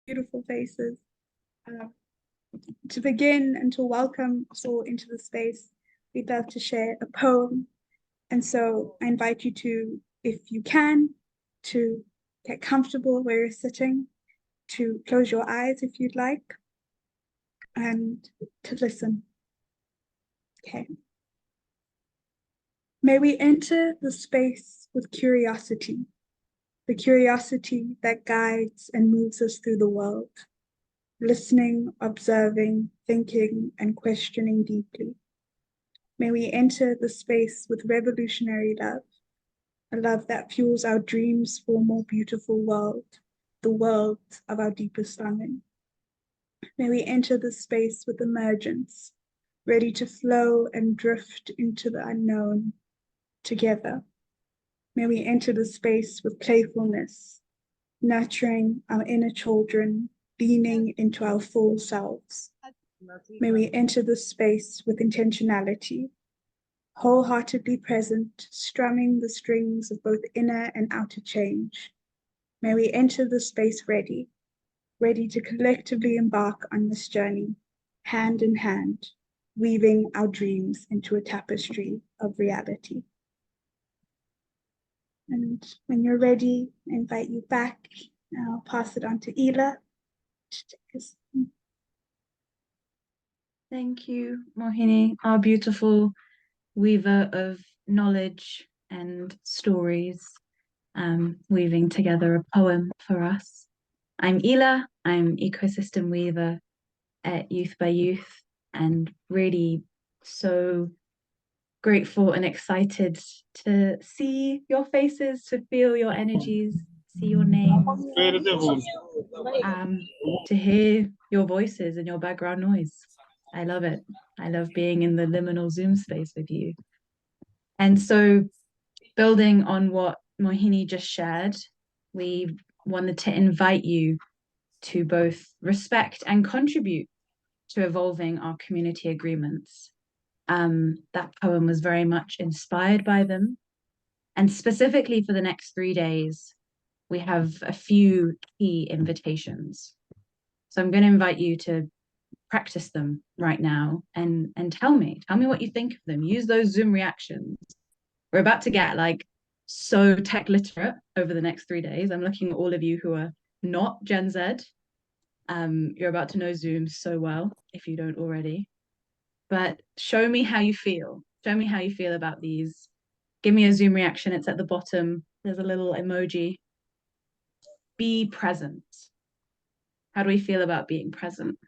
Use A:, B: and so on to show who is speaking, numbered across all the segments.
A: beautiful faces. To begin and to welcome us all into the space, we'd love to share a poem. And so I invite you to, if you can, to get comfortable where you're sitting, to close your eyes if you'd like, and to listen. Okay. May we enter the space with curiosity, the curiosity that guides and moves us through the world, listening, observing, thinking, and questioning deeply. May we enter the space with revolutionary love, a love that fuels our dreams for a more beautiful world, the world of our deepest longing. May we enter the space with emergence, ready to flow and drift into the unknown together. May we enter the space with playfulness, nurturing our inner children, leaning into our full selves. May we enter the space with intentionality, wholeheartedly present, strumming the strings of both inner and outer change. May we enter the space ready to collectively embark on this journey, hand in hand, weaving our dreams into a tapestry of reality. And when you're ready, I invite you back. I'll pass it on to Ila.
B: Thank you, Mohini, our beautiful weaver of knowledge and stories, weaving together a poem for us. I'm Ila, I'm ecosystem weaver at YxY, and really so grateful and excited to see your faces, to feel your energies, see your names, to hear your voices and your background noise. I love it. I love being in the liminal Zoom space with you. And so, building on what Mohini just shared, we wanted to invite you to both respect and contribute to evolving our community agreements. That poem was very much inspired by them. And specifically for the next 3 days, we have a few key invitations. So I'm going to invite you to practice them right now and tell me what you think of them. Use those Zoom reactions. We're about to get like so tech literate over the next 3 days. I'm looking at all of you who are not Gen Z. You're about to know Zoom so well if you don't already. But show me how you feel. Show me how you feel about these. Give me a Zoom reaction. It's at the bottom. There's a little emoji. Be present. How do we feel about being present?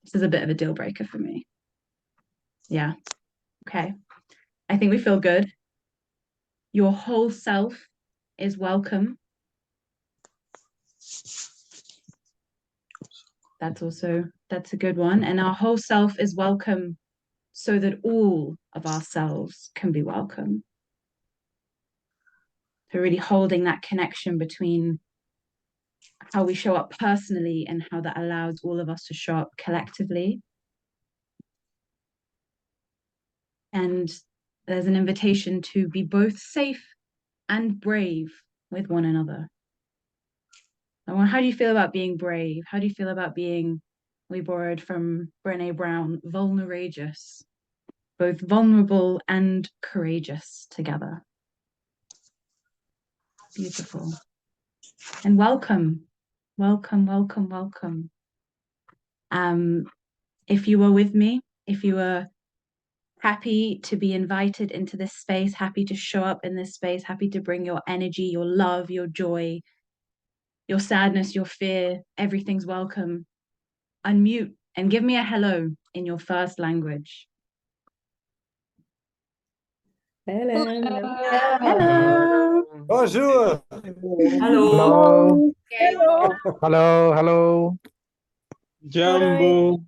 B: This is a bit of a deal breaker for me. Yeah. Okay. I think we feel good. Your whole self is welcome. That's a good one. And our whole self is welcome so that all of ourselves can be welcome. So really holding that connection between how we show up personally and how that allows all of us to show up collectively. And there's an invitation to be both safe and brave with one another. How do you feel about being brave? How do you feel about being, we borrowed from Brené Brown, vulnerageous, both vulnerable and courageous together? Beautiful. And welcome. If you were with me, if you were happy to be invited into this space, happy to show up in this space, happy to bring your energy, your love, your joy, your sadness, your fear, everything's welcome. Unmute and give me a hello in your first language.
C: Hello.
B: Hello.
D: Bonjour.
C: Hello.
A: Hello.
D: Hello. Hello.
E: Jambo,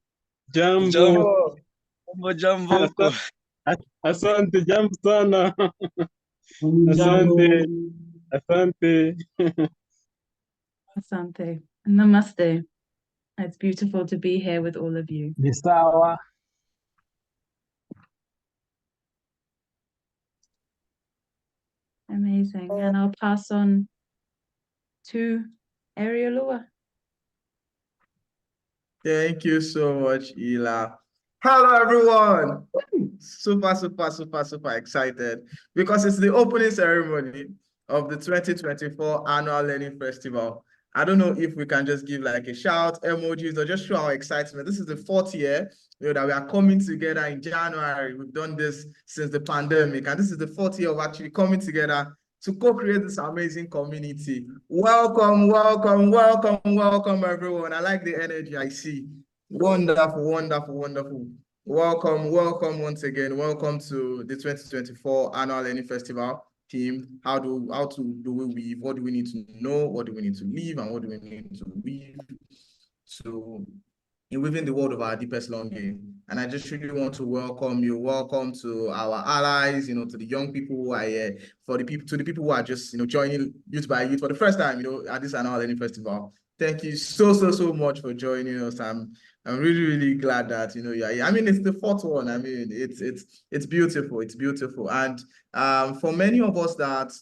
E: jambo,
C: Jambo.
E: asante, jambo sana, asante, asante.
B: Asante. Namaste. It's beautiful to be here with all of you.
D: Ni sawa.
B: Amazing. And I'll pass on to Arielua.
F: Thank you so much, Ila. Hello, everyone. Super excited because it's the opening ceremony of the 2024 Annual Learning Festival. I don't know if we can just give like a shout, emojis, or just show our excitement. This is the fourth year, that we are coming together in January. We've done this since the pandemic, and this is the fourth year of actually coming together to co-create this amazing community. Welcome, everyone. I like the energy I see. Wonderful. Welcome once again. Welcome to the 2024 Annual Learning Festival team. How do we weave? What do we need to know? What do we need to leave? And what do we need to weave within the world of our deepest longing? And I just really want to welcome you. Welcome to our allies, to the young people who are here, to the people who are just, joining Youth by Youth for the first time, at this Annual Learning Festival. Thank you so much for joining us. I'm really glad that, you're here. I mean, it's the fourth one. I mean, it's beautiful. It's beautiful. And for many of us that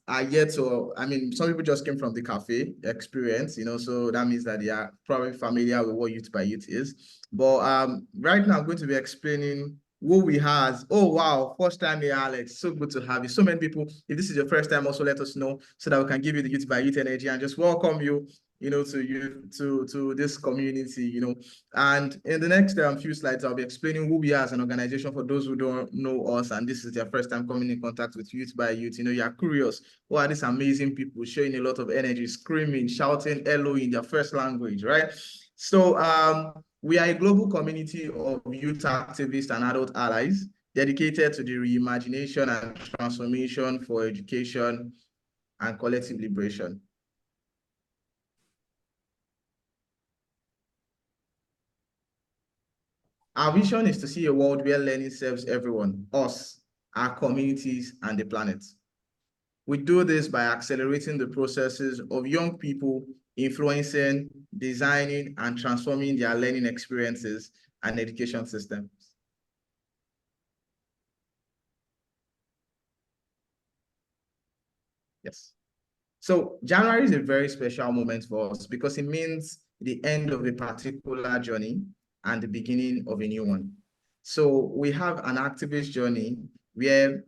F: are yet to, I mean, some people just came from the cafe experience, so that means that they are probably familiar with what Youth by Youth is. But right now I'm going to be explaining who we have. Oh, wow, first time here, Alex. So good to have you. So many people, if this is your first time, also let us know so that we can give you the Youth by Youth energy and just welcome you, to this community, And in the next few slides, I'll be explaining who we are as an organization for those who don't know us and this is their first time coming in contact with Youth by Youth. You're curious, who are these amazing people showing a lot of energy, screaming, shouting hello in their first language, right? So we are a global community of youth activists and adult allies dedicated to the reimagination and transformation for education and collective liberation. Our vision is to see a world where learning serves everyone, us, our communities, and the planet. We do this by accelerating the processes of young people influencing, designing, and transforming their learning experiences and education systems. Yes. So January is a very special moment for us because it means the end of a particular journey and the beginning of a new one. So we have an activist journey where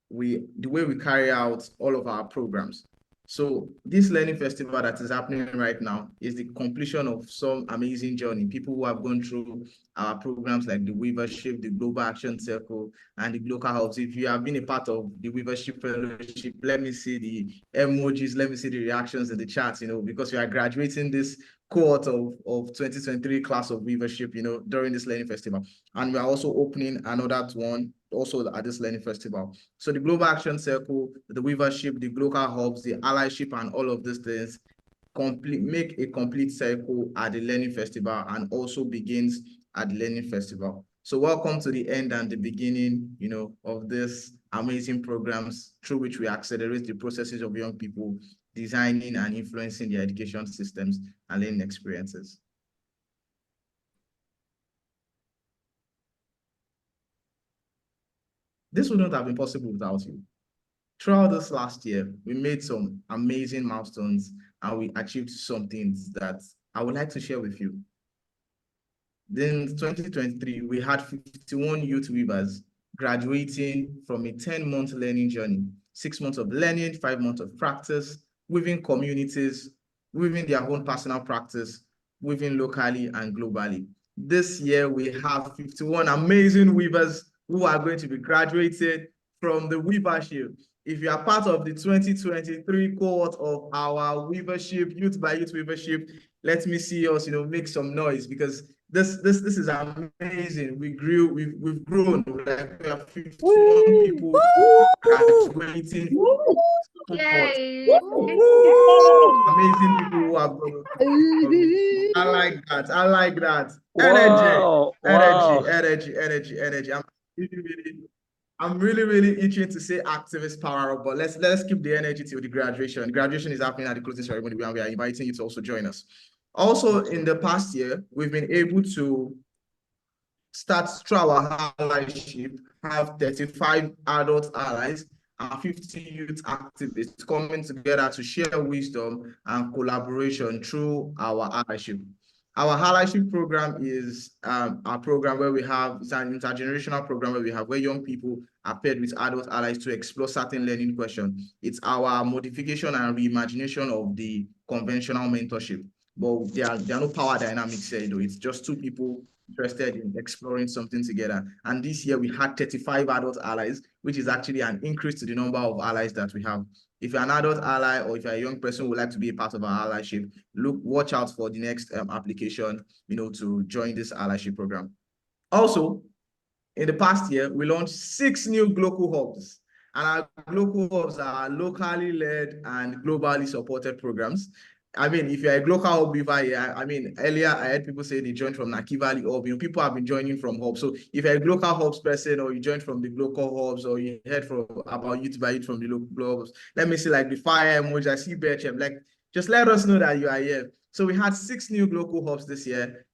F: the way we carry out all of our programs. So this learning festival that is happening right now is the completion of some amazing journey. People who have gone through our programs like the YxY, the Global Action Circle, and the Local Hubs. If you have been a part of the YxY Fellowship, let me see the emojis, let me see the reactions in the chat, because we are graduating this cohort of 2023 class of YxY, during this learning festival. And we are also opening another one also at this learning festival. So the Global Action Circle, the YxY, the Local Hubs, the allyship, and all of these things make a complete circle at the learning festival and also begins at the learning festival. So welcome to the end and the beginning, of this amazing programs through which we accelerate the processes of young people designing and influencing their education systems and learning experiences. This would not have been possible without you. Throughout this last year, we made some amazing milestones and we achieved some things that I would like to share with you. Then in 2023, we had 51 youth weavers graduating from a 10-month learning journey, 6 months of learning, 5 months of practice, within communities, within their own personal practice, within locally and globally. This year, we have 51 amazing weavers who are going to be graduated from the weavership. If you are part of the 2023 cohort of our weavership, Youth by Youth weavership, let me see us, make some noise because this is amazing. We've grown. Like we have 51 people graduating.
G: Yay!
F: Amazing people who have grown. I like that.
D: Wow, wow.
F: Energy. I'm really itching to say activist power up, but let's keep the energy till the graduation. The graduation is happening at the closing ceremony, and we are inviting you to also join us. Also, in the past year, we've been able to start through our allyship, have 35 adult allies and 50 youth activists coming together to share wisdom and collaboration through our allyship. Our allyship program is our program where we have, it's an intergenerational program where young people are paired with adult allies to explore certain learning questions. It's our modification and reimagination of the conventional mentorship. But there are no power dynamics here, though. It's just two people interested in exploring something together. And this year we had 35 adult allies, which is actually an increase to the number of allies that we have. If you're an adult ally or if you're a young person who would like to be a part of our allyship, watch out for the next application, to join this allyship program. Also, in the past year, we launched 6 new global hubs. And our global hubs are locally led and globally supported programs. I mean, if you're a global hub weaver here, I mean, earlier I heard people say they joined from Naki Valley Hub. People have been joining from hubs. So if you're a global hubs person, or you joined from the global hubs, or you heard about Youth by Youth from the local hubs, let me see, like the fire emoji. I see Betchem. Like, just let us know that you are here. So we had 6 new global hubs this year.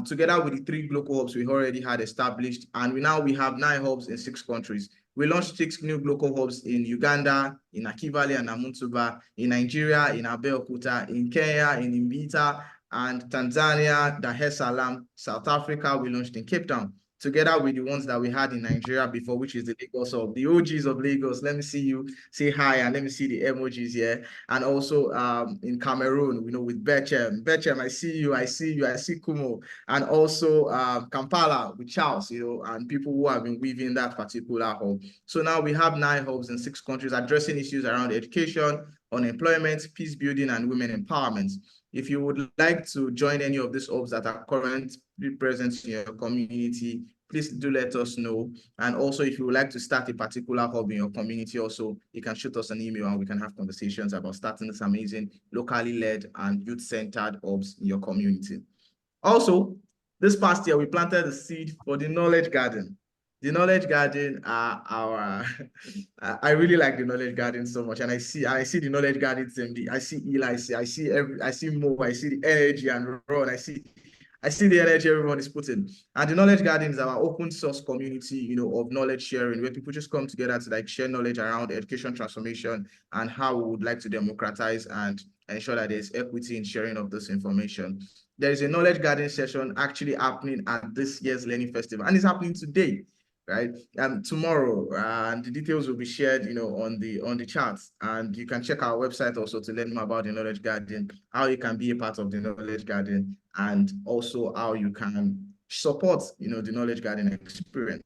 F: Together with the 3 global hubs we already had established, and we have 9 hubs in 6 countries. We launched 6 new global hubs in Uganda, in Akivale and Namuntuba, in Nigeria, in Abeokuta, in Kenya, in Mbita, and Tanzania, Dar es Salaam. South Africa, we launched in Cape Town, together with the ones that we had in Nigeria before, which is the Lagos hub, the OGs of Lagos. Let me see you say hi, and let me see the emojis here. And also in Cameroon, with Betchem. Betchem, I see you, I see Kumo. And also Kampala with Charles, and people who have been weaving that particular hub. So now we have 9 hubs in 6 countries addressing issues around education, unemployment, peace building, and women empowerment. If you would like to join any of these hubs that are currently present in your community, please do let us know. And also, if you would like to start a particular hub in your community also, you can shoot us an email and we can have conversations about starting this amazing locally led and youth-centered hubs in your community. Also, this past year, we planted the seed for the Knowledge Garden. The Knowledge Garden are our, I really like the Knowledge Garden so much. And I see the Knowledge Garden team. I see Eli, I see Mo, I see the energy and Ron, I see the energy everyone is putting. And the Knowledge Garden is our open source community, of knowledge sharing, where people just come together to share knowledge around education transformation and how we would like to democratize and ensure that there's equity in sharing of this information. There is a Knowledge Garden session actually happening at this year's Learning Festival, and it's happening today, right? And tomorrow, and the details will be shared, on the charts. And you can check our website also to learn more about the Knowledge Garden, how you can be a part of the Knowledge Garden, and also how you can support, the Knowledge Garden experience.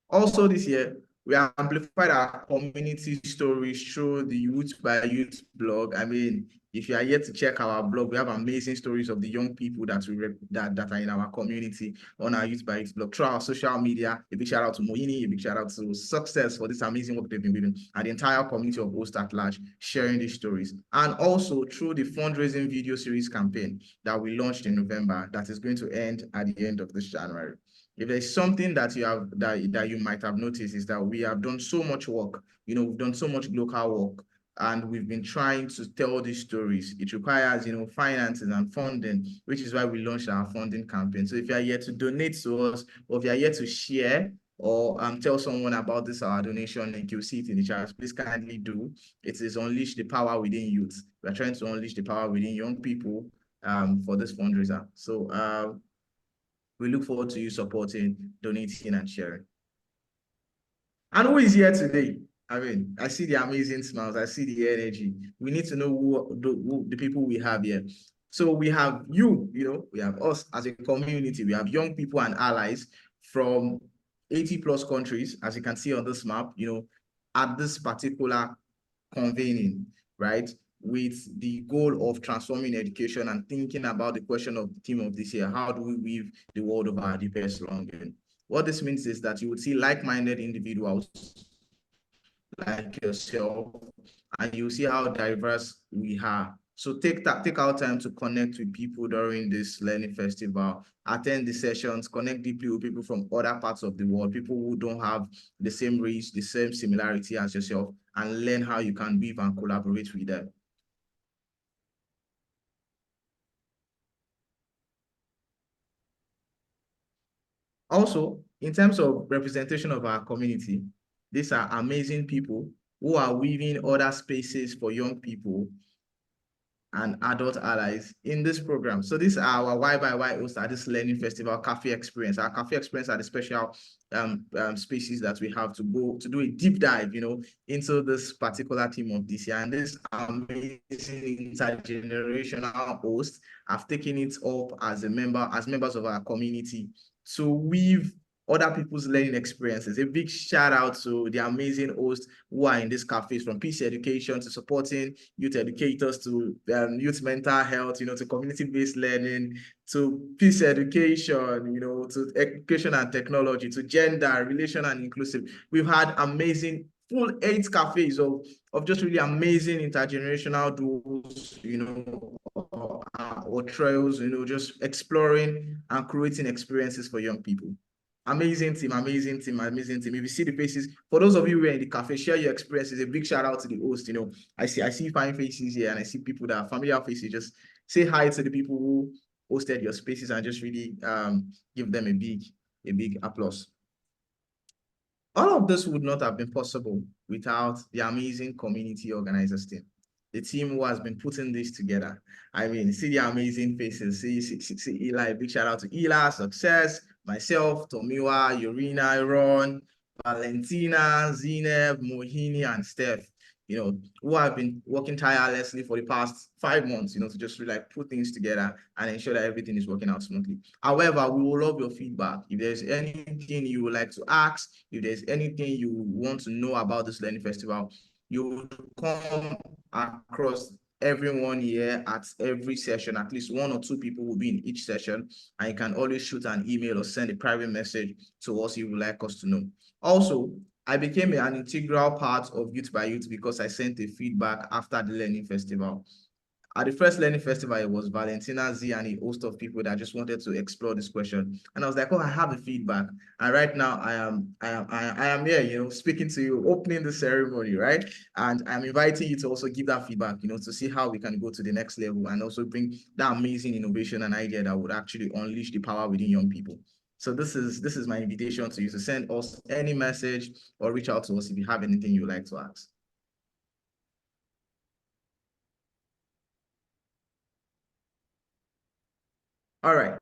F: Also this year, we amplified our community stories through the Youth by Youth blog. I mean, if you are yet to check our blog, we have amazing stories of the young people that are in our community on our Youth by Youth blog. Through our social media, a big shout out to Moini, a big shout out to Success for this amazing work they've been doing, and the entire community of Host at Large sharing these stories. And also through the fundraising video series campaign that we launched in November that is going to end at the end of this January. If there's something that you might have noticed, is that we have done so much work, we've done so much local work, and we've been trying to tell these stories. It requires, finances and funding, which is why we launched our funding campaign. So if you're here to donate to us, or if you're here to share or tell someone about this, our donation link, you'll see it in the chat. Please kindly do. It is Unleash the Power Within Youth. We're trying to unleash the power within young people for this fundraiser. So we look forward to you supporting, donating, and sharing. And who is here today? I mean, I see the amazing smiles. I see the energy. We need to know who the people we have here. So we have you, we have us as a community. We have young people and allies from 80 plus countries, as you can see on this map, at this particular convening, right? With the goal of transforming education and thinking about the question of the theme of this year: how do we weave the world of our deepest longing? What this means is that you would see like-minded individuals like yourself, and you see how diverse we are. So take our time to connect with people during this learning festival, attend the sessions, connect deeply with people from other parts of the world, people who don't have the same race, the same similarity as yourself, and learn how you can weave and collaborate with them. Also, in terms of representation of our community, these are amazing people who are weaving other spaces for young people and adult allies in this program. So this is our YxY host at this learning festival cafe experience. Our cafe experience are the special spaces that we have to go to do a deep dive, into this particular theme of this year. And this amazing intergenerational host have taken it up as members of our community to weave other people's learning experiences. A big shout out to the amazing hosts who are in these cafes, from peace education to supporting youth educators to youth mental health, to community-based learning, to peace education, to education and technology, to gender, relation and inclusive. We've had amazing full 8 cafes of just really amazing intergenerational duos, or trails, just exploring and creating experiences for young people. Amazing team, amazing team, amazing team. If you see the faces, for those of you who are in the cafe, share your experiences. A big shout out to the host. I see fine faces here, and I see people that are familiar faces. Just say hi to the people who hosted your spaces and just really give them a big applause. All of this would not have been possible without the amazing community organizers team. The team who has been putting this together. I mean, see the amazing faces. See Eli. Big shout out to Eli, Success, myself, Tomiwa, Yorina, Ron, Valentina, Zineb, Mohini, and Steph, who have been working tirelessly for the past 5 months, to just really put things together and ensure that everything is working out smoothly. However, we will love your feedback. If there's anything you would like to ask, if there's anything you want to know about this learning festival, you will come across everyone here at every session. At least 1 or 2 people will be in each session, and you can always shoot an email or send a private message to us if you would like us to know. Also, I became an integral part of YxY because I sent a feedback after the learning festival. At the first learning festival, it was Valentina Z and a host of people that just wanted to explore this question. And I was like, oh, I have a feedback. And right now I am here, speaking to you, opening the ceremony, right? And I'm inviting you to also give that feedback, to see how we can go to the next level and also bring that amazing innovation and idea that would actually unleash the power within young people. So this is my invitation to you to send us any message or reach out to us if you have anything you'd like to ask. All right.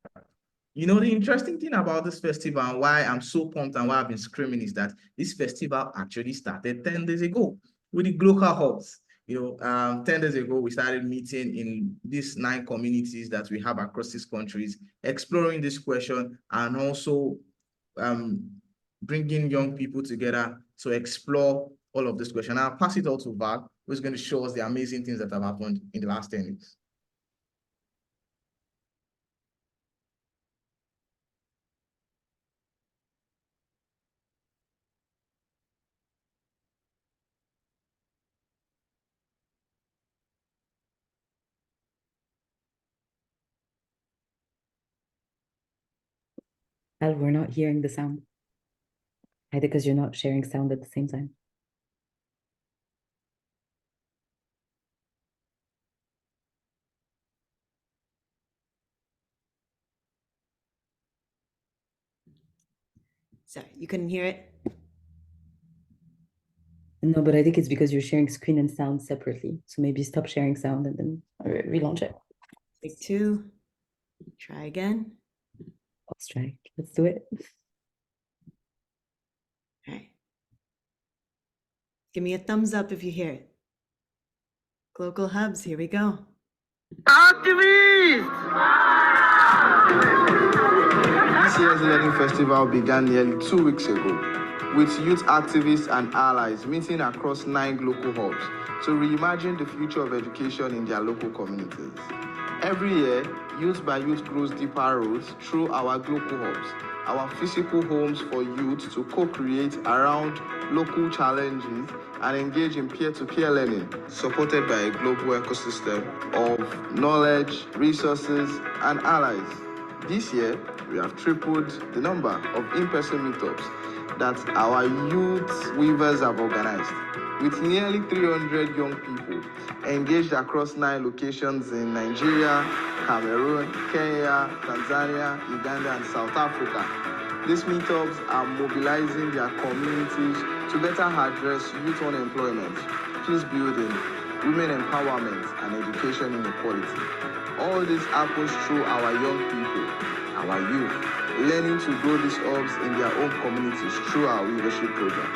F: The interesting thing about this festival and why I'm so pumped and why I've been screaming is that this festival actually started 10 days ago with the local hubs. 10 days ago, we started meeting in these 9 communities that we have across these countries, exploring this question and also bringing young people together to explore all of this question. I'll pass it all to Val, who's going to show us the amazing things that have happened in the last 10 days.
C: Al, we're not hearing the sound. Either because you're not sharing sound at the same time.
H: Sorry, you couldn't hear it?
C: No, but I think it's because you're sharing screen and sound separately. So maybe stop sharing sound and then relaunch it.
H: Take 2. Try again.
C: Let's try. Let's do it.
H: All right. Give me a thumbs up if you hear it. Local hubs, here we go.
F: Activists! This year's Learning Festival began nearly 2 weeks ago with youth activists and allies meeting across 9 local hubs to reimagine the future of education in their local communities. Every year, YxY grows deeper roots through our local hubs, our physical homes for youth to co-create around local challenges and engage in peer-to-peer learning, supported by a global ecosystem of knowledge, resources, and allies. This year, we have tripled the number of in-person meetups that our youth weavers have organized, with nearly 300 young people engaged across 9 locations in Nigeria, Cameroon, Kenya, Tanzania, Uganda, and South Africa. These meetups are mobilizing their communities to better address youth unemployment, peace building, women empowerment, and education inequality. All this happens through our young people, our youth, learning to grow these herbs in their own communities through our leadership program.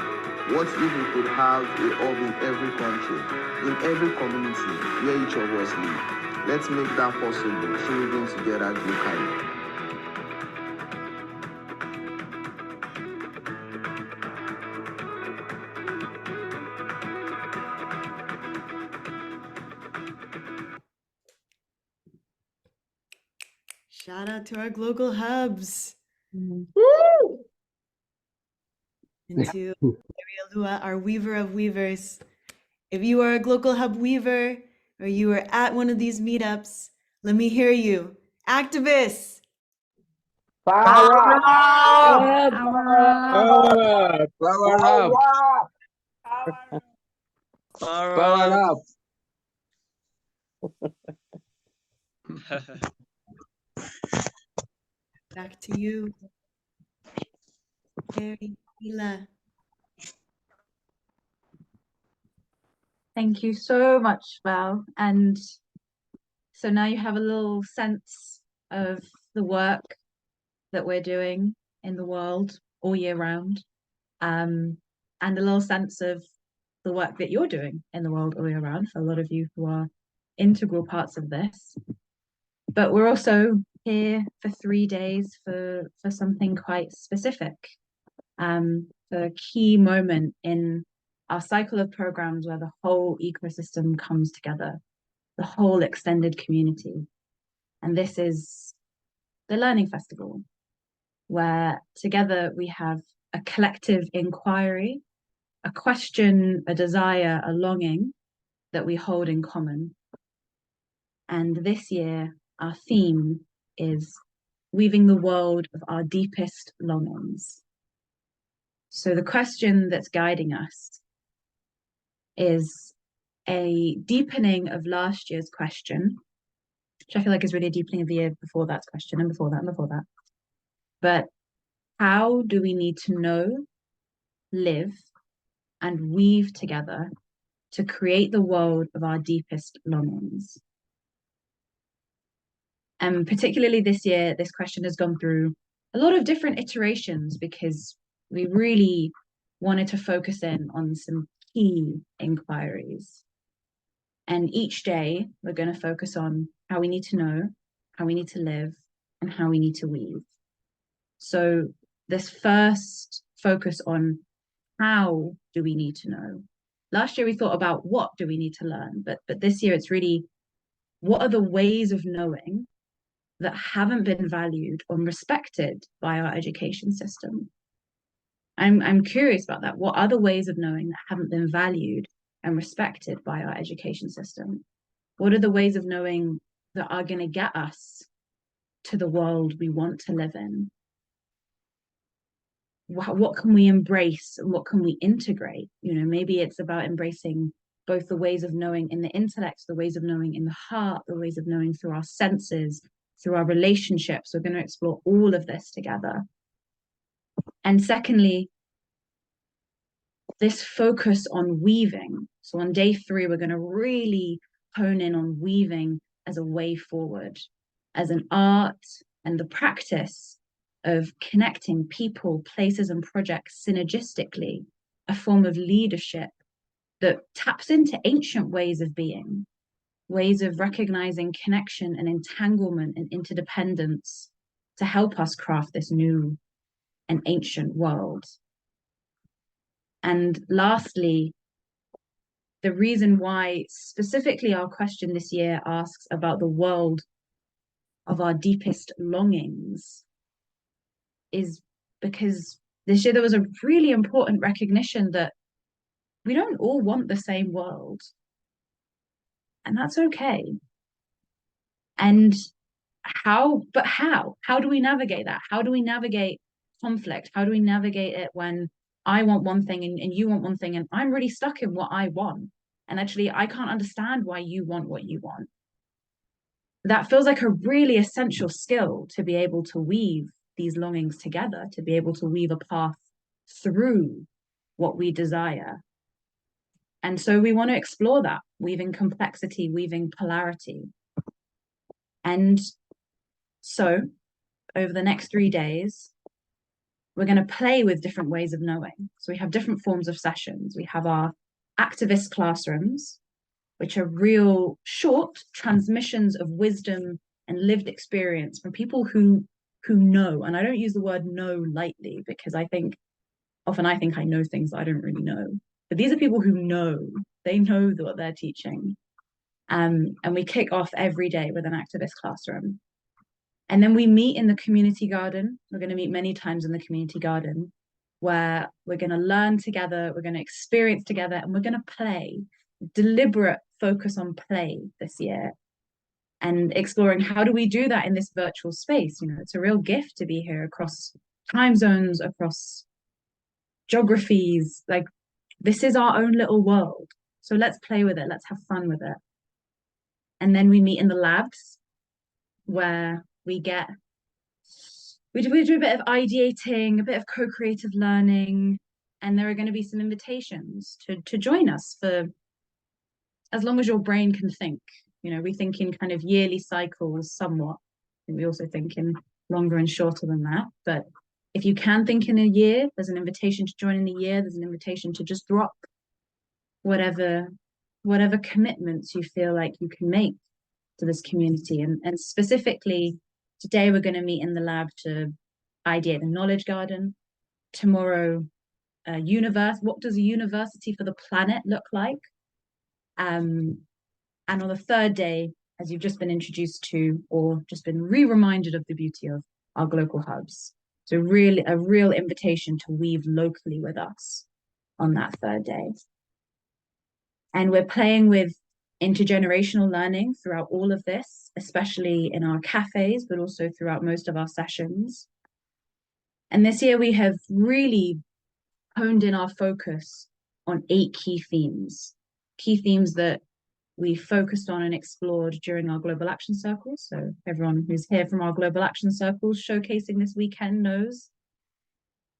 F: What if we could have a hub in every country, in every community where each of us live? Let's make that possible through living together locally.
H: Shout out to our global hubs. And to Lua, our weaver of weavers. If you are a global hub weaver or you are at one of these meetups, let me hear you. Activists!
D: Power up!
E: Power up!
D: Power up!
H: Back to you. Very Hila.
B: Thank you so much, Val. And so now you have a little sense of the work that we're doing in the world all year round, and a little sense of the work that you're doing in the world all year round for a lot of you who are integral parts of this. But we're also here for 3 days for something quite specific, for a key moment in our cycle of programs where the whole ecosystem comes together, the whole extended community. And this is the Learning Festival, where together we have a collective inquiry, a question, a desire, a longing that we hold in common. And this year, our theme is weaving the world of our deepest longings. So the question that's guiding us is a deepening of last year's question, which I feel like is really a deepening of the year before that's question, and before that, and before that. But how do we need to know, live, and weave together to create the world of our deepest longings? And particularly this year, this question has gone through a lot of different iterations because we really wanted to focus in on some key inquiries. And each day, we're going to focus on how we need to know, how we need to live, and how we need to weave. So this first focus on how do we need to know? Last year, we thought about what do we need to learn, but this year, it's really what are the ways of knowing that haven't been valued or respected by our education system? I'm curious about that. What other ways of knowing that haven't been valued and respected by our education system? What are the ways of knowing that are going to get us to the world we want to live in? What can we embrace and what can we integrate? You know, maybe it's about embracing both the ways of knowing in the intellect, the ways of knowing in the heart, the ways of knowing through our senses, through our relationships. We're going to explore all of this together. And secondly, this focus on weaving. So on day 3, we're going to really hone in on weaving as a way forward, as an art and the practice of connecting people, places, and projects synergistically, a form of leadership that taps into ancient ways of being, ways of recognizing connection and entanglement and interdependence to help us craft this new and ancient world. And lastly, the reason why specifically our question this year asks about the world of our deepest longings is because this year there was a really important recognition that we don't all want the same world. And that's okay. And how do we navigate that? How do we navigate conflict? How do we navigate it when I want one thing and you want one thing and I'm really stuck in what I want? And actually, I can't understand why you want what you want. That feels like a really essential skill to be able to weave these longings together, to be able to weave a path through what we desire. And so we want to explore that, weaving complexity, weaving polarity. And so over the next 3 days, we're going to play with different ways of knowing. So we have different forms of sessions. We have our activist classrooms, which are real short transmissions of wisdom and lived experience from people who know. And I don't use the word know lightly, because I think I know things that I don't really know. But these are people who know. They know what they're teaching. And we kick off every day with an activist classroom. And then we meet in the community garden. We're going to meet many times in the community garden, where we're going to learn together, we're going to experience together, and we're going to play. Deliberate focus on play this year, and exploring how do we do that in this virtual space. You know, it's a real gift to be here across time zones, across geographies. Like, this is our own little world. So let's play with it. Let's have fun with it. And then we meet in the labs, where we do a bit of ideating, a bit of co-creative learning, and there are going to be some invitations to join us for as long as your brain can think. You know, we think in kind of yearly cycles somewhat, and we also think in longer and shorter than that. But if you can think in a year, there's an invitation to join in the year. There's an invitation to just drop whatever commitments you feel like you can make to this community. And specifically, today we're going to meet in the lab to ideate the knowledge garden. Tomorrow, what does a university for the planet look like? And on the third day, as you've just been introduced to, or just been reminded of the beauty of our global hubs. So really a real invitation to weave locally with us on that third day. And we're playing with intergenerational learning throughout all of this, especially in our cafes, but also throughout most of our sessions. And this year we have really honed in our focus on 8 key themes that we focused on and explored during our Global Action Circles. So everyone who's here from our Global Action Circles showcasing this weekend knows.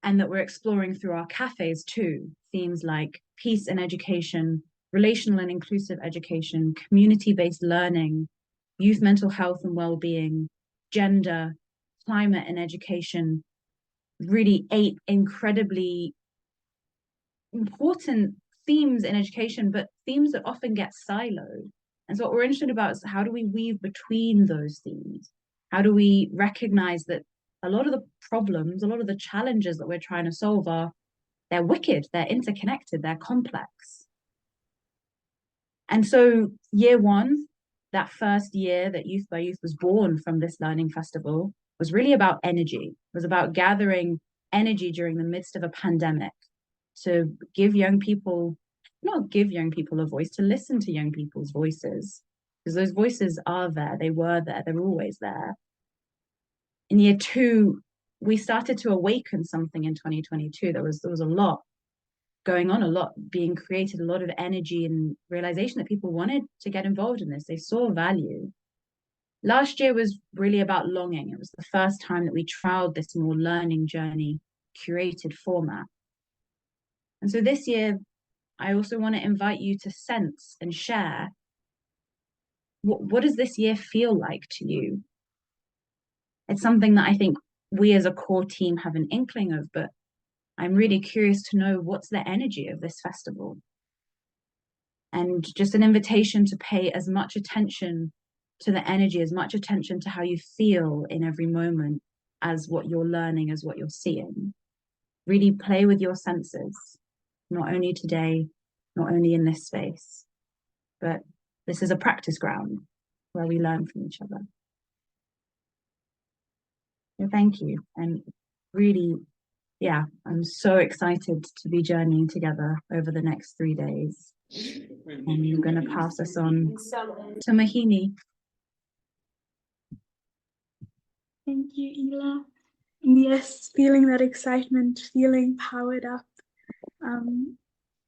B: And that we're exploring through our cafes too. Themes like peace and education, relational and inclusive education, community-based learning, youth mental health and well-being, gender, climate and education. Really 8 incredibly important themes in education, but themes that often get siloed. And so what we're interested about is, how do we weave between those themes? How do we recognize that a lot of the problems, a lot of the challenges that we're trying to solve they're wicked, they're interconnected, they're complex. And so year 1, that first year that Youth by Youth was born from this learning festival, was really about energy. It was about gathering energy during the midst of a pandemic, to give young people, not give young people a voice, to listen to young people's voices, because those voices are there, they were there, they're always there. In year 2, we started to awaken something in 2022. There was a lot going on, a lot being created, a lot of energy and realization that people wanted to get involved in this. They saw value. Last year was really about longing. It was the first time that we trialed this more learning journey, curated format. And so this year, I also want to invite you to sense and share, what does this year feel like to you? It's something that I think we as a core team have an inkling of, but I'm really curious to know, what's the energy of this festival? And just an invitation to pay as much attention to the energy, as much attention to how you feel in every moment, as what you're learning, as what you're seeing. Really play with your senses, not only today, not only in this space, but this is a practice ground where we learn from each other. So thank you. And really, yeah, I'm so excited to be journeying together over the next 3 days. And I'm going to pass us on to Mohini.
A: Thank you, Ela. And yes, feeling that excitement, feeling powered up.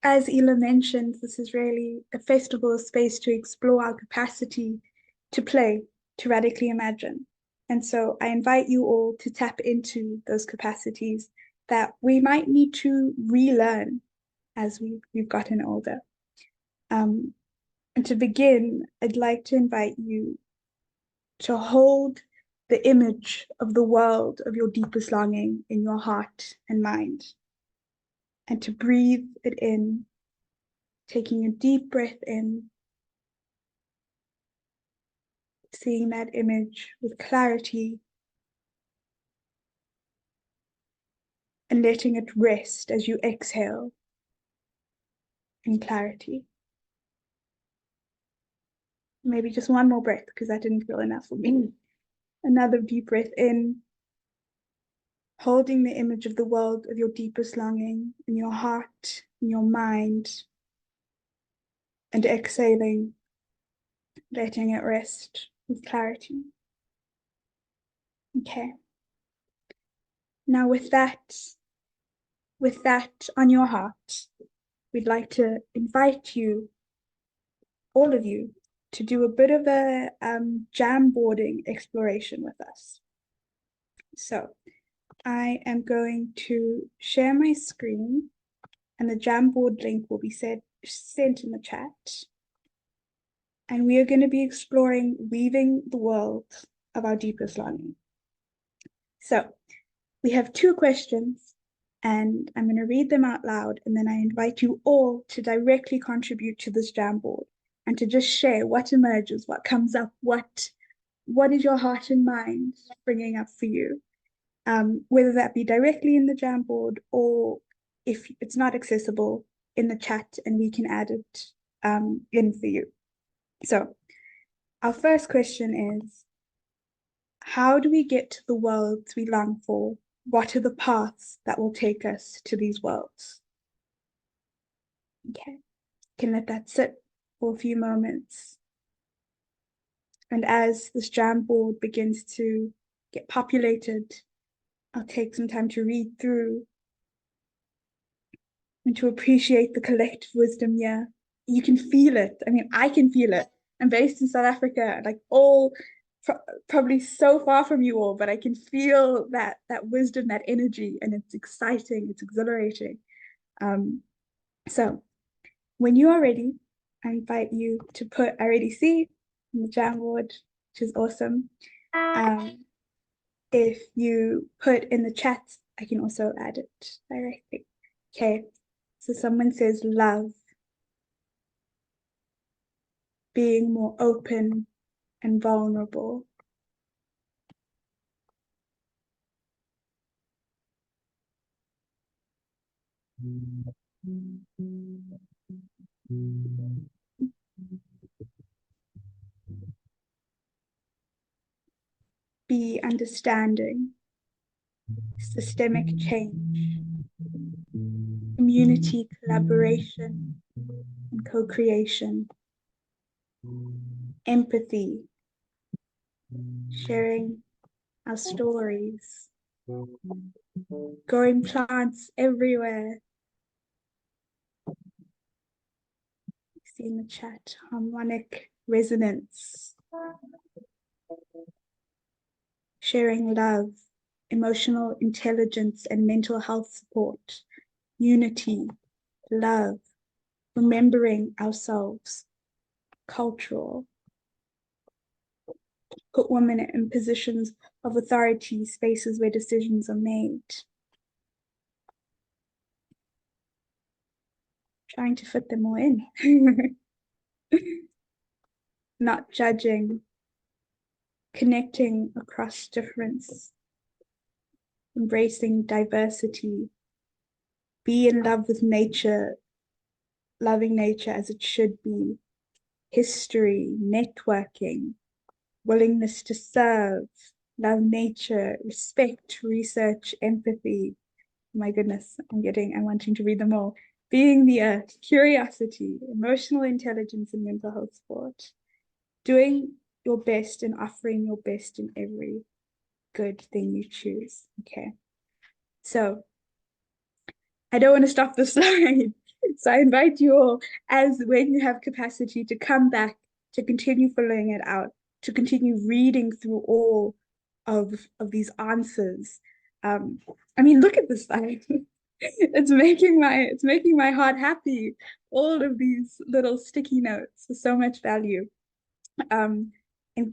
A: As Ela mentioned, this is really a festival, a space to explore our capacity to play, to radically imagine. And so I invite you all to tap into those capacities that we might need to relearn as we've gotten older. And to begin, I'd like to invite you to hold the image of the world of your deepest longing in your heart and mind, and to breathe it in, taking a deep breath in, seeing that image with clarity, and letting it rest as you exhale in clarity. Maybe just one more breath, because that didn't feel enough for me. Another deep breath in, holding the image of the world of your deepest longing in your heart, in your mind, and exhaling, letting it rest with clarity. Okay. Now with that on your heart, we'd like to invite you, all of you, to do a bit of a Jamboarding exploration with us. So I am going to share my screen, and the Jamboard link will be sent in the chat. And we are going to be exploring weaving the world of our deepest longing. So we have 2 questions, and I'm going to read them out loud, and then I invite you all to directly contribute to this Jamboard and to just share what emerges, what comes up, what is your heart and mind bringing up for you, whether that be directly in the Jamboard or if it's not accessible, in the chat, and we can add it in for you. So our first question is, how do we get to the worlds we long for? What are the paths that will take us to these worlds? Okay, can let that sit for a few moments. And as this Jamboard begins to get populated, I'll take some time to read through and to appreciate the collective wisdom here. You can feel it. I mean, I can feel it. I'm based in South Africa, like probably so far from you all, but I can feel that wisdom, that energy, and it's exciting, it's exhilarating. So when you are ready, I invite you to put I already see in the Jamboard, which is awesome. If you put in the chat, I can also add it directly. Okay, so someone says love, being more open and vulnerable. Be understanding, systemic change, community collaboration and co-creation, empathy, sharing our stories, growing plants everywhere. See in the chat, harmonic resonance, sharing love, emotional intelligence and mental health support, unity, love, remembering ourselves, cultural, put women in positions of authority, spaces where decisions are made. Trying to fit them all in. Not judging, connecting across difference, embracing diversity, be in love with nature, loving nature as it should be, history, networking, willingness to serve, love nature, respect, research, empathy. My goodness, I'm wanting to read them all. Being the earth, curiosity, emotional intelligence and mental health support, doing your best and offering your best in every good thing you choose. Okay, so I don't want to stop the slide. So I invite you all, as when you have capacity, to come back, to continue filling it out, to continue reading through all of these answers. I mean, look at this slide. it's making my heart happy. All of these little sticky notes with so much value. And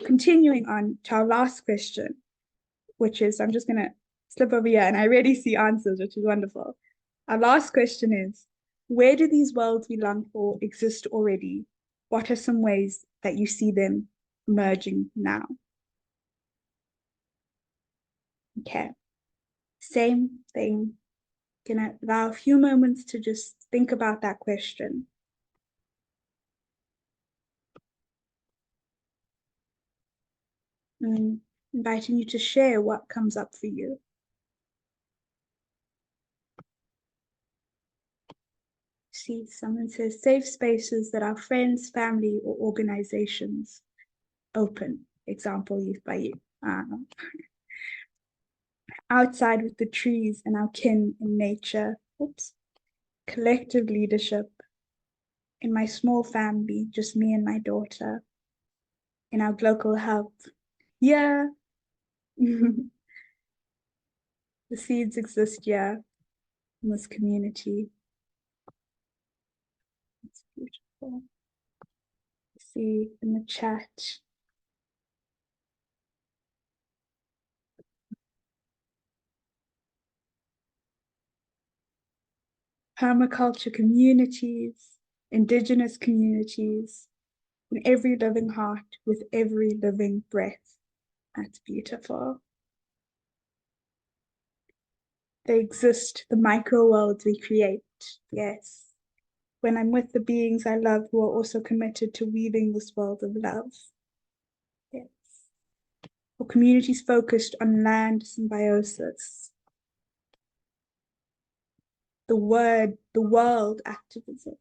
A: continuing on to our last question, which is, I'm just gonna slip over here and I already see answers, which is wonderful. Our last question is, where do these worlds we long for exist already? What are some ways that you see them emerging now? Okay, same thing. Gonna allow a few moments to just think about that question. And inviting you to share what comes up for you. See, someone says safe spaces that our friends, family, or organizations open. Example, YxY. Outside with the trees and our kin in nature. Oops. Collective leadership. In my small family, just me and my daughter. In our local hub. Yeah. The seeds exist here in this community. It's beautiful. See in the chat. Permaculture communities, indigenous communities, in every living heart with every living breath. That's beautiful. They exist, the micro worlds we create. Yes. When I'm with the beings I love who are also committed to weaving this world of love. Yes. For communities focused on land symbiosis. The world activism.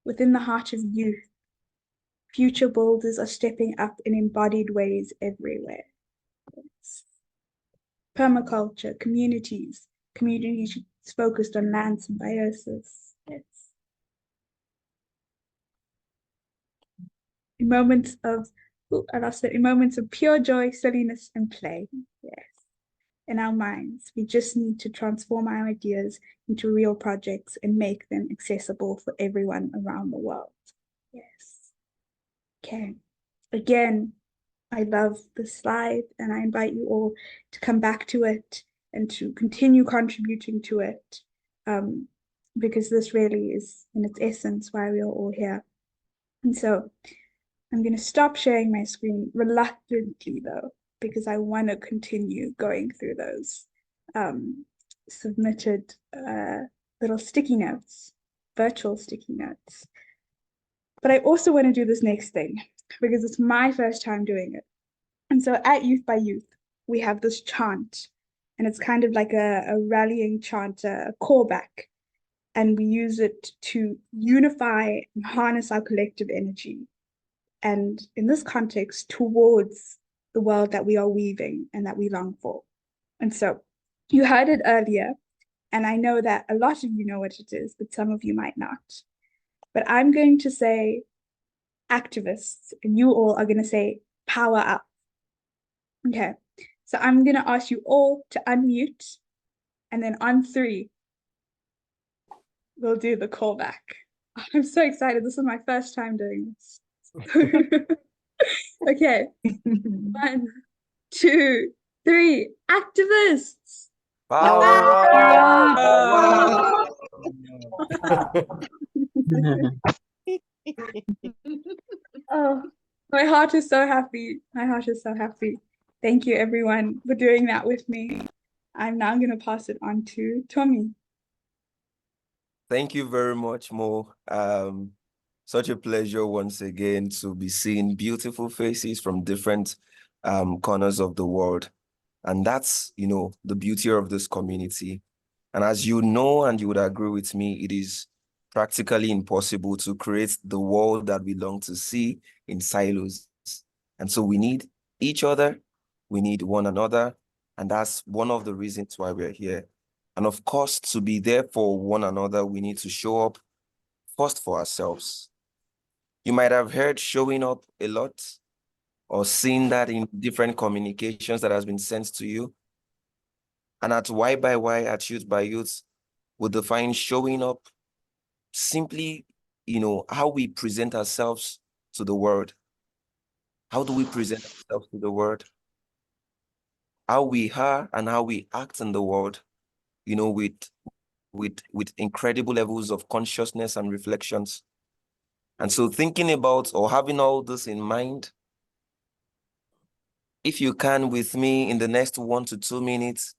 A: Within the heart of youth, future builders are stepping up in embodied ways everywhere. Yes. Permaculture, communities focused on land symbiosis. Yes. In moments of, in moments of pure joy, silliness, and play. Yes. In our minds, we just need to transform our ideas into real projects and make them accessible for everyone around the world. Yes. Okay. Again, I love this slide and I invite you all to come back to it and to continue contributing to it, because this really is in its essence why we are all here. And so I'm going to stop sharing my screen reluctantly though, because I want to continue going through those submitted little sticky notes, virtual sticky notes. But I also want to do this next thing because it's my first time doing it. And so at YxY, we have this chant, and it's kind of like a rallying chant, a callback. And we use it to unify and harness our collective energy. And in this context, towards the world that we are weaving and that we long for. And so you heard it earlier, and I know that a lot of you know what it is, but some of you might not. But I'm going to say activists, and you all are going to say power up. Okay, so I'm going to ask you all to unmute, and then on 3, we'll do the callback. I'm so excited. This is my first time doing this. Okay, 1, 2, 3, activists.
D: Power up!
A: Oh, my heart is so happy. My heart is so happy. Thank you, everyone, for doing that with me. I'm now going to pass it on to Tommy.
D: Thank you very much, Mo. Such a pleasure once again to be seeing beautiful faces from different corners of the world. And that's, the beauty of this community. And as you know, and you would agree with me, it is practically impossible to create the world that we long to see in silos. And so we need each other, we need one another, and that's one of the reasons why we're here. And of course, to be there for one another, we need to show up first for ourselves. You might have heard showing up a lot or seen that in different communications that has been sent to you. And at YxY, at Youth by Youth, we define showing up simply, how we present ourselves to the world. How do we present ourselves to the world? How we are and how we act in the world, with incredible levels of consciousness and reflections. And so thinking about or having all this in mind, if you can with me in the next 1 to 2 minutes,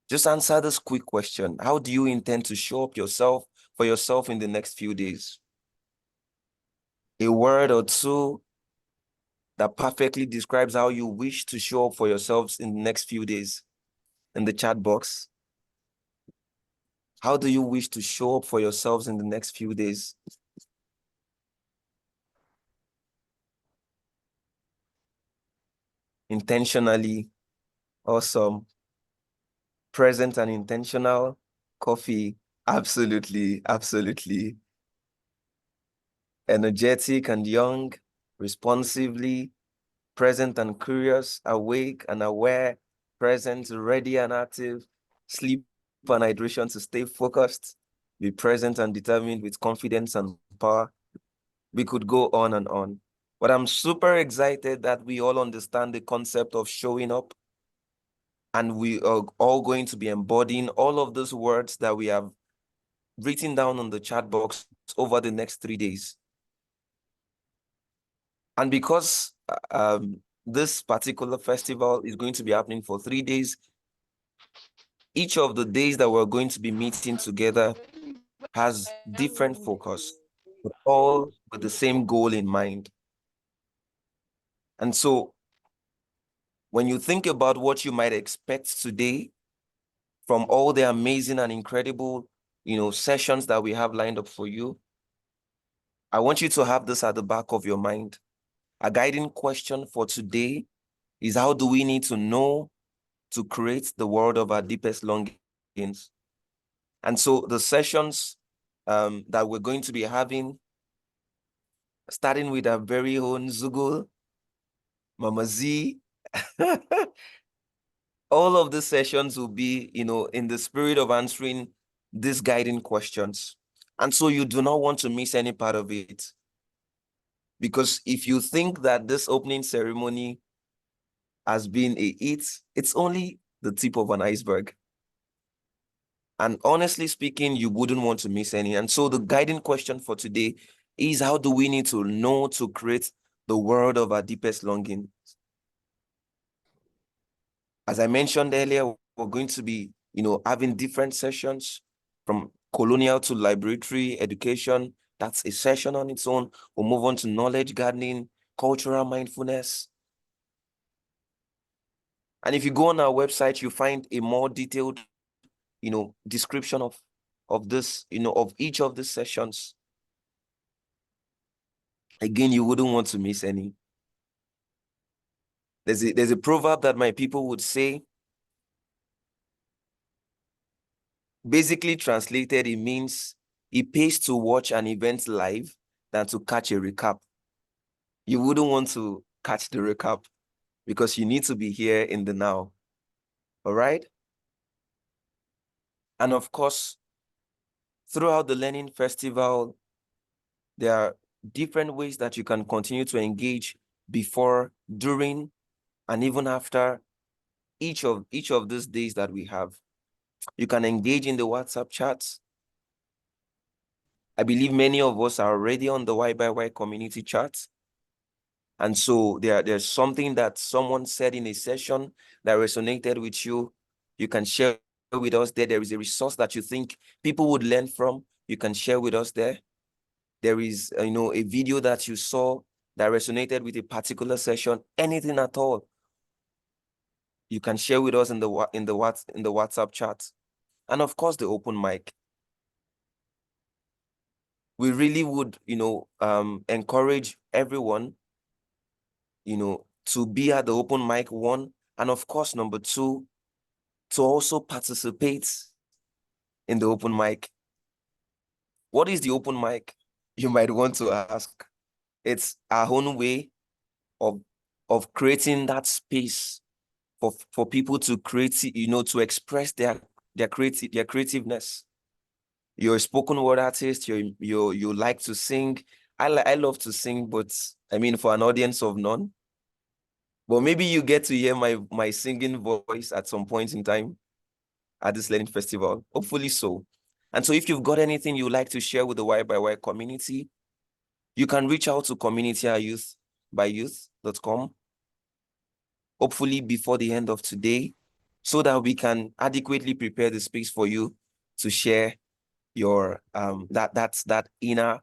D: just answer this quick question. How do you intend to show up for yourself in the next few days? A word or two that perfectly describes how you wish to show up for yourselves in the next few days in the chat box. How do you wish to show up for yourselves in the next few days? Intentionally, awesome. Present and intentional, coffee, absolutely, absolutely. Energetic and young, responsively, present and curious, awake and aware, present, ready and active, sleep and hydration to stay focused, be present and determined with confidence and power. We could go on and on. But I'm super excited that we all understand the concept of showing up. And we are all going to be embodying all of those words that we have written down on the chat box over the next 3 days. And because this particular festival is going to be happening for 3 days, each of the days that we're going to be meeting together has different focus, but all with the same goal in mind. And so when you think about what you might expect today from all the amazing and incredible, sessions that we have lined up for you, I want you to have this at the back of your mind. A guiding question for today is, how do we need to know to create the world of our deepest longings? And so the sessions that we're going to be having, starting with our very own Zugul, Mama Z, all of the sessions will be, in the spirit of answering these guiding questions. And so you do not want to miss any part of it. Because if you think that this opening ceremony has been a hit, it's only the tip of an iceberg. And honestly speaking, you wouldn't want to miss any. And so the guiding question for today is, how do we need to know to create the world of our deepest longing? As I mentioned earlier, we're going to be, having different sessions from colonial to liberatory education. That's a session on its own. We'll move on to knowledge gardening, cultural mindfulness. And if you go on our website, you find a more detailed, description of this, of each of these sessions. Again, you wouldn't want to miss any. There's a proverb that my people would say. Basically translated, it means it pays to watch an event live than to catch a recap. You wouldn't want to catch the recap because you need to be here in the now. All right? And of course, throughout the Learning Festival, there are different ways that you can continue to engage before, during, and even after each of these days that we have. You can engage in the WhatsApp chats. I believe many of us are already on the YxY community chat. And so there's something that someone said in a session that resonated with you. You can share with us there. There is a resource that you think people would learn from. You can share with us there. There is, a video that you saw that resonated with a particular session, anything at all. You can share with us in the WhatsApp chat. And of course, the open mic. We really would, encourage everyone, to be at the open mic, one, and of course, number two, to also participate in the open mic. What is the open mic? You might want to ask. It's our own way of creating that space for people to create, to express their creativeness. You're a spoken word artist, you like to sing. I love to sing, but I mean for an audience of none. But maybe you get to hear my singing voice at some point in time at this learning festival. Hopefully so. And so if you've got anything you'd like to share with the YxY community, you can reach out to community@youthbyyouth.com, hopefully before the end of today, so that we can adequately prepare the space for you to share your that inner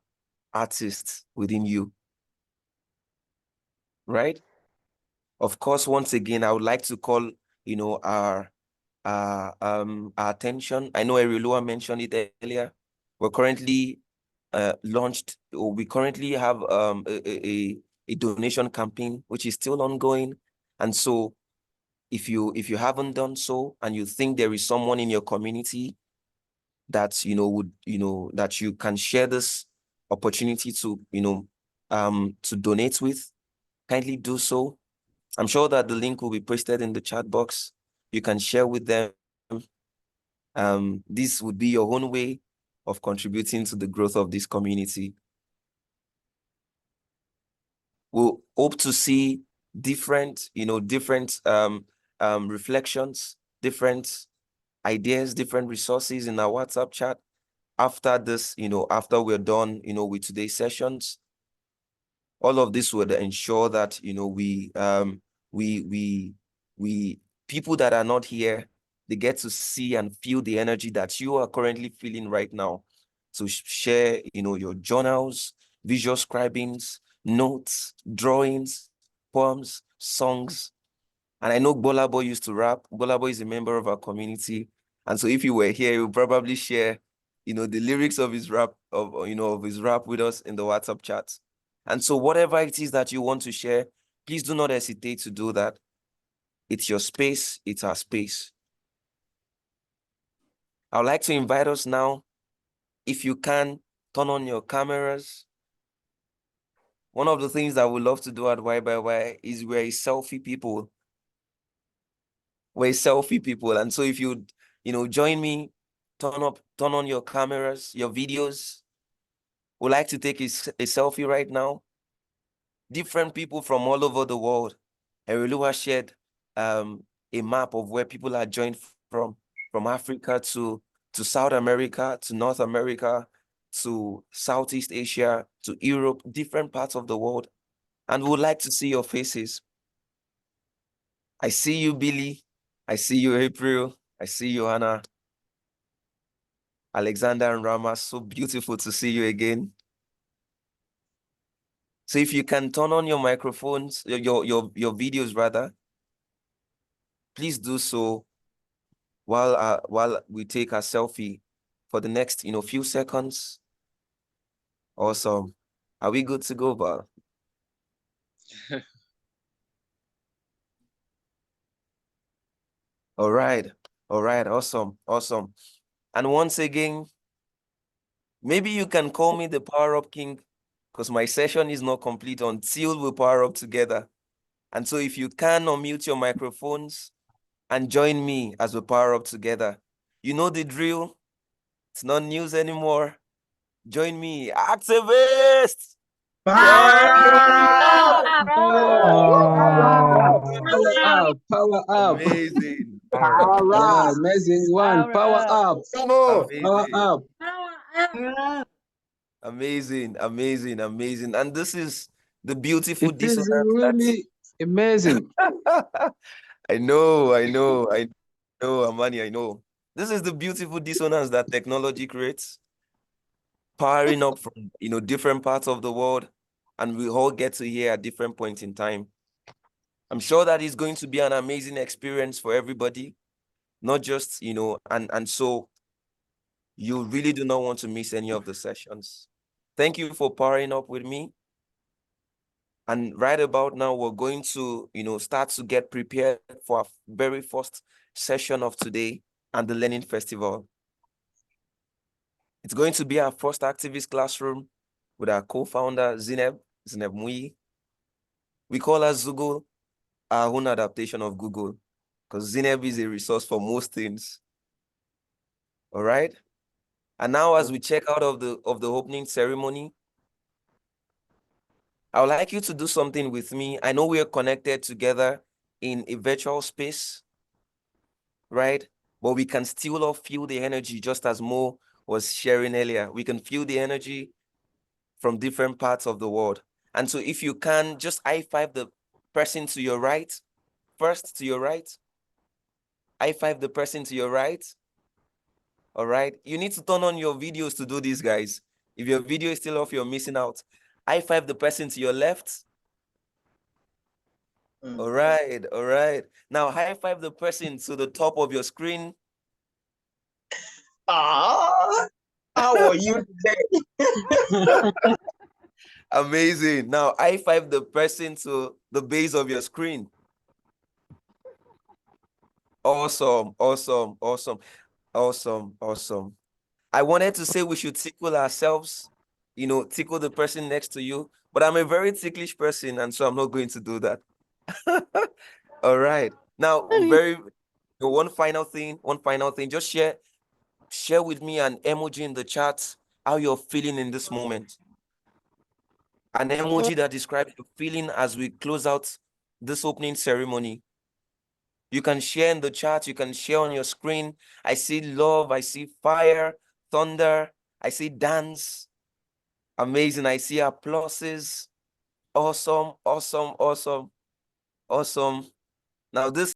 D: artist within you. Right? Of course, once again, I would like to call, our attention. I know Erilua mentioned it earlier. We're currently we currently have a donation campaign which is still ongoing. And so if you haven't done so and you think there is someone in your community that that you can share this opportunity to to donate with, kindly do so. I'm sure that the link will be posted in the chat box. You can share with them. This would be your own way of contributing to the growth of this community. We'll hope to see different reflections, different ideas, different resources in our WhatsApp chat after this, after we're done, with today's sessions. All of this would ensure that, we people that are not here, they get to see and feel the energy that you are currently feeling right now. So share, your journals, visual scribings, notes, drawings, poems, songs. And I know Bolabo used to rap. Bolabo is a member of our community. And so if you were here, he would probably share, the lyrics of his rap, of his rap with us in the WhatsApp chat. And so whatever it is that you want to share, please do not hesitate to do that. It's your space, it's our space. I would like to invite us now, if you can, turn on your cameras. One of the things that we love to do at YxY is we're a selfie people. We're a selfie people. And so if you, join me, turn on your cameras, your videos. We'd like to take a selfie right now. Different people from all over the world. Erelua shared a map of where people are joined from Africa to South America, to North America, to Southeast Asia, to Europe, different parts of the world. And we would like to see your faces. I see you, Billy. I see you, April. I see you, Hannah. Alexander and Rama, so beautiful to see you again. So if you can turn on your microphones, your videos rather, please do so while we take a selfie for the next few seconds. Awesome. Are we good to go, Val? All right, awesome. And once again, maybe you can call me the Power Up King, because my session is not complete until we power up together. And so if you can unmute your microphones and join me as we power up together. You know the drill. It's not news anymore. Join me. Activists!
E: Power up.
D: Amazing.
E: Power up. Amazing one. Power up.
D: Come on.
E: Power up.
D: Amazing. And this is the beautiful
E: It is
D: dissonance.
E: really amazing.
D: I know, Amani, I know. This is the beautiful dissonance that technology creates, powering up from different parts of the world, and we all get to hear at different points in time. I'm sure that is going to be an amazing experience for everybody, not just and so you really do not want to miss any of the sessions. Thank you for powering up with me. And right about now, we're going to start to get prepared for our very first session of today and the Learning Festival. It's going to be our first activist classroom with our co-founder, Zineb Mui. We call her Zugo, our own adaptation of Google. because Zineb is a resource for most things. All right. And now, as we check out of the opening ceremony, I would like you to do something with me. I know we are connected together in a virtual space, right? But we can still all feel the energy, just as Mo was sharing earlier. We can feel the energy from different parts of the world. And so if you can, just high five the person to your right, first to your right. High five the person to your right. All right. You need to turn on your videos to do this, guys. If your video is still off, you're missing out. High five the person to your left. All right. All right. Now high five the person to the top of your screen.
I: How are you today?
D: Amazing. Now high five the person to the base of your screen. Awesome. Awesome. Awesome. Awesome. Awesome. I wanted to say we should tickle ourselves, you know, tickle the person next to you, but I'm a very ticklish person, and so I'm not going to do that. All right. Now, one final thing, just share with me an emoji in the chat, how you're feeling in this moment. An emoji that describes your feeling as we close out this opening ceremony. You can share in the chat, you can share on your screen. I see love, I see fire, thunder, I see dance. Amazing. I see applauses. Awesome, awesome, awesome, awesome. Now this